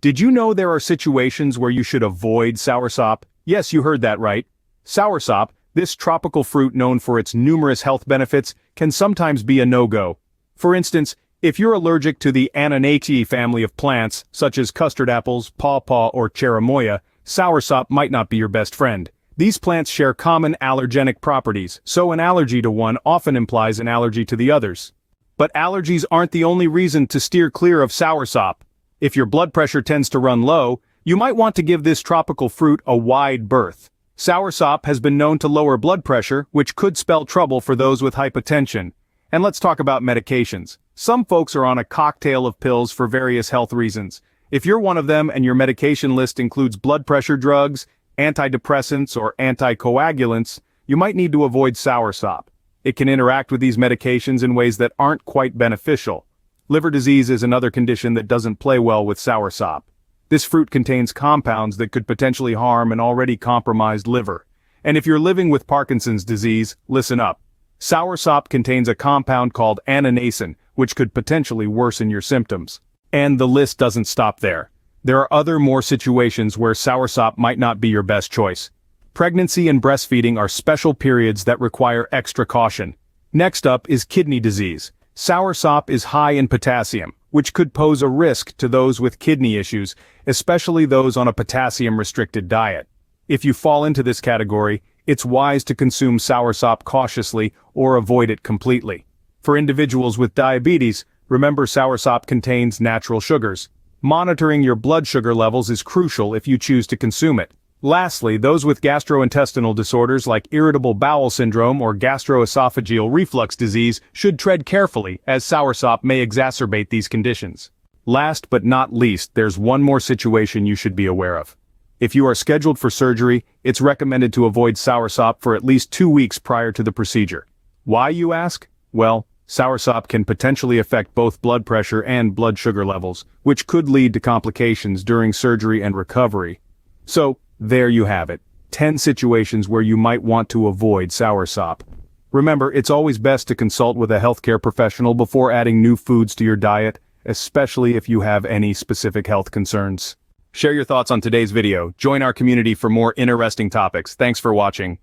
Did you know there are situations where you should avoid soursop? Yes, you heard that right. Soursop, this tropical fruit known for its numerous health benefits, can sometimes be a no-go. For instance, if you're allergic to the Annanaceae family of plants, such as custard apples, pawpaw, or cherimoya, soursop might not be your best friend. These plants share common allergenic properties, so an allergy to one often implies an allergy to the others. But allergies aren't the only reason to steer clear of soursop. If your blood pressure tends to run low, you might want to give this tropical fruit a wide berth. Soursop has been known to lower blood pressure, which could spell trouble for those with hypertension. And let's talk about medications. Some folks are on a cocktail of pills for various health reasons. If you're one of them and your medication list includes blood pressure drugs, antidepressants, or anticoagulants, you might need to avoid soursop. It can interact with these medications in ways that aren't quite beneficial. Liver disease is another condition that doesn't play well with soursop. This fruit contains compounds that could potentially harm an already compromised liver. And if you're living with Parkinson's disease, listen up. Soursop contains a compound called annanacin, which could potentially worsen your symptoms. And the list doesn't stop there. There are other more situations where soursop might not be your best choice. Pregnancy and breastfeeding are special periods that require extra caution. Next up is kidney disease. Soursop is high in potassium, which could pose a risk to those with kidney issues, especially those on a potassium-restricted diet. If you fall into this category, it's wise to consume soursop cautiously or avoid it completely. For individuals with diabetes, remember soursop contains natural sugars. Monitoring your blood sugar levels is crucial if you choose to consume it. Lastly, those with gastrointestinal disorders like irritable bowel syndrome or gastroesophageal reflux disease should tread carefully, as soursop may exacerbate these conditions. Last but not least, there's one more situation you should be aware of. If you are scheduled for surgery, it's recommended to avoid soursop for at least 2 weeks prior to the procedure. Why, you ask? Well, soursop can potentially affect both blood pressure and blood sugar levels, which could lead to complications during surgery and recovery. So, there you have it. 10 situations where you might want to avoid soursop. Remember, it's always best to consult with a healthcare professional before adding new foods to your diet, especially if you have any specific health concerns. Share your thoughts on today's video. Join our community for more interesting topics. Thanks for watching.